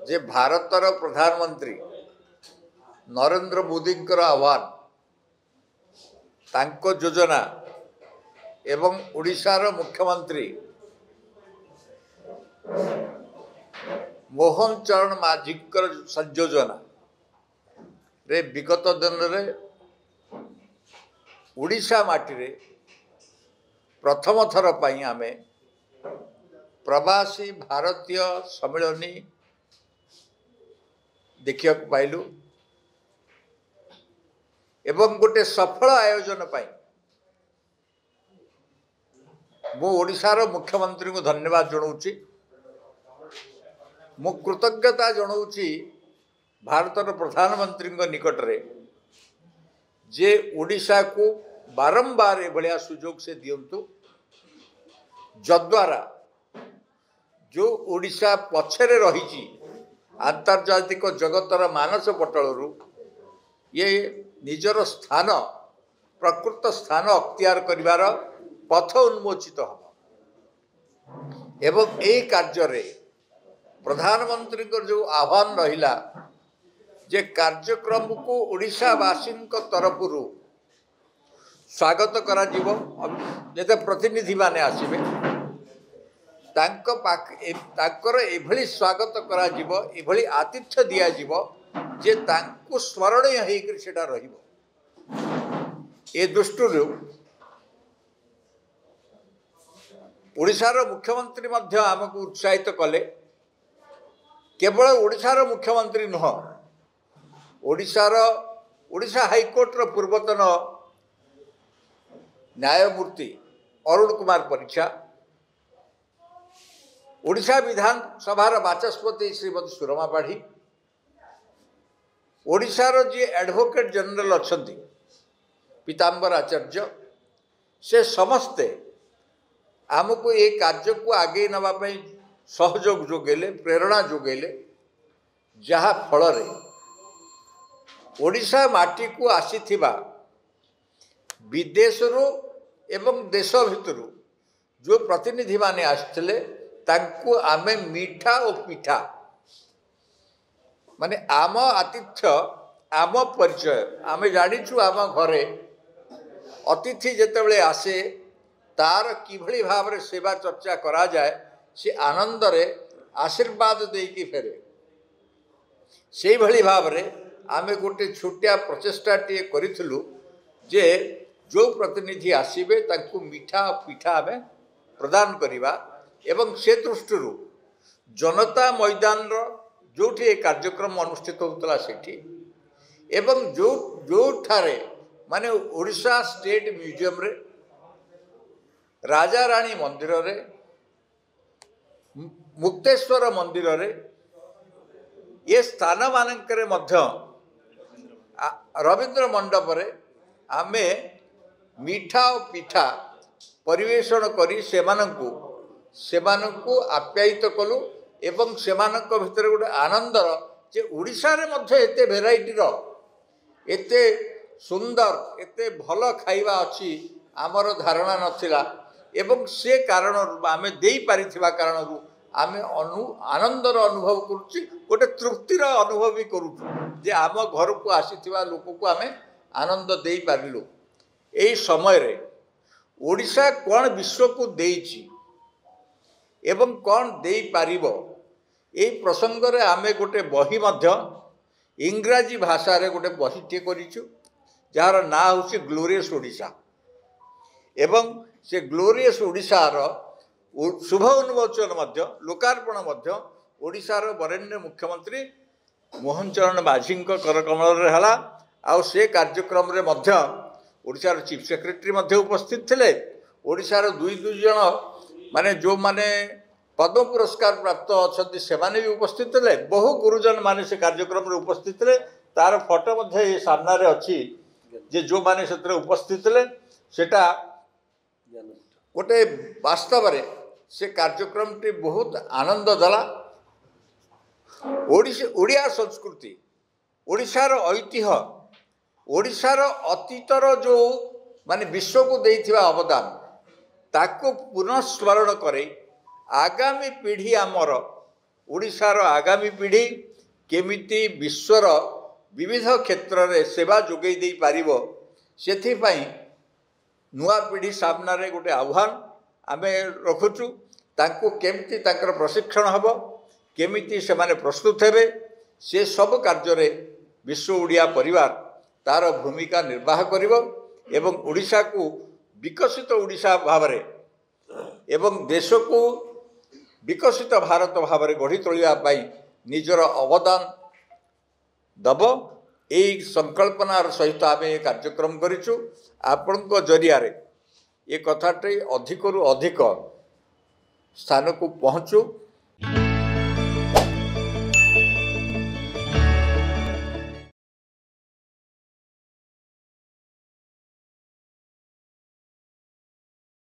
जे भारतर प्रधानमंत्री नरेंद्र मोदी आह्वान तांको योजना एवं ओडिशार मुख्यमंत्री मोहन चरण माझी संयोजना रे विगत दिन रे ओडिशा माटी रे प्रथम थर पाई आमे प्रवासी भारतीय सम्मेलनी देखिया पाइलु एवं गोटे सफल आयोजन पाई मु ओडिशार मुख्यमंत्री को धन्यवाद जनाऊँगी मु कृतज्ञता जनाऊँगी भारतर प्रधानमंत्री निकट रे जे ओडिशा को बारंबार एभलिया सुजोग से दियंतु जद्वारा जो ओडिशा पछरे रही आंतर्जातिक जगतर मानस पटलू ये निजर स्थान प्रकृत स्थान अख्तियार करिवार पथ उन्मोचित हो एवं यही कार्य प्रधानमंत्री जो आह्वान रहिला जे कार्यक्रम को ओडिशावासी तरफ स्वागत करा जीवो जेते प्रतिनिधि माने आसीबे तांकर एभली स्वागत करा जीवो एभली आतिथ्य दिया जीवो जे तांको स्मरणीय होकर सेटा रहिबो ए दृष्टि ओडिशार मुख्यमंत्री मध्य आमको उत्साहित कले केवल ओडिशार मुख्यमंत्री नुह ओडिशा हाईकोर्ट रो पूर्वतन न्यायमूर्ति अरुण कुमार परीक्षा ओडिशा विधानसभार बाचस्पति श्रीमती सुरमा पाढ़ी ओडिशार जी एडवोकेट जनरल अच्छंती पीताम्बर आचार्य से समस्ते आमको ये कार्य को आगे नवाई सहयोग जोगेले प्रेरणा जोगेले जहा फल ओडिशा माटी को आसीथिबा विदेशरू एवं देश भितरू जो प्रतिनिधि माने आसथिले तांको आमे मीठा और पिठा माने आम आतिथ्य आम परिचय आमे जानिछु आम घरे अतिथि जेतेबेले आसे तार किभली भाव रे सेवा चर्चा करा जाए से आनंद रे आशीर्वाद देकी फेरे से भली भाव रे आमे गोटे छोटिया प्रचेष्टा टिए करिथलु जे जो प्रतिनिधि आसीबे तांको मीठा पिठा आमे प्रदान करिबा एवं से दृष्टि जनता मैदान रो जोठी ए कार्यक्रम अनुष्ठित होतला सेठी एवं जो ठारे माने ओडिशा स्टेट म्यूजियम रे राजा रानी मंदिर रे मुक्तेश्वर मंदिर रे ये स्थान मानकरे मध्य रवींद्र मंडप रे आमे मीठा और पिठा परिवेषण करी सेमानंकु आप्यायित कलु एवं सेमानंक भितर गोटे आनंदर जे ओडिशा रे मध्य एते भेराइटी रो एते सुंदर एते भल खाइबा अछि आमर धारणा नथिला एवं से कारण आमे देई पारिथिबा कारण आमे आनंदर अनुभव करूची गोटे तृप्तिर अनुभव भी करूछु जे आम घर को आसीथिबा लोक को आमे आनंद देई पारिलु एई समय रे ओडिशा कोन विश्व को देइची एवं कौन दे पारिबो ए प्रसंग रे आमे गोटे बही मध्य इंग्राजी भाषा रे गोटे बही टे करिछु जार ना होछि ग्लोरियस ओडिशा एवं से ग्लोरियस ओडिशा रो शुभ उन्मोचन मध्य लोकार्पण मध्य ओडिशार वरेण्य मुख्यमंत्री मोहन चरण माझी करकमल रे हला आ से कार्यक्रम रे मध्य ओडिशार चीफ सेक्रेटरी मध्य उपस्थित थिले ओडिशार दुई जन माने जो माने पद्म पुरस्कार प्राप्त अच्छा से भी उपस्थित थे बहु गुरुजन माने से कार्यक्रम रे उपस्थित थे तार फोटो मध्य ये सामना रे अच्छी जे जो माने से उपस्थित थे सेटा गोटे वास्तव रे से कार्यक्रम टी बहुत आनंद दला ओडिया संस्कृति ओडिशार ऐतिह्य ओडिशार अतीतर जो माने विश्व को देइथिबा अवदान ताको पुनः स्मरण करे आगामी पीढ़ी आमर ओडिशार आगामी पीढ़ी केमिति विश्वर विविध क्षेत्र में सेवा जोगई दे पारिबो सेथिपाई नुआ पीढ़ी सामने गोटे आह्वान आम रखुचु तांको केमिति तांकर प्रशिक्षण हब केमिति से माने प्रस्तुत हेबे से सब कार्य विश्व ओडिया परिवार तार भूमिका निर्वाह करिवो एवं ओडिशा को विकसित ओडिशा भावरे एवं देश को विकसित भारत भावरे गढ़ी तोलिया पाई निजर अवदान दब यही संकल्पनार सहित आम ये कार्यक्रम करिचु आपणक जरिया ये कथाटे अधिक रु अधिक स्थान को पहुँचू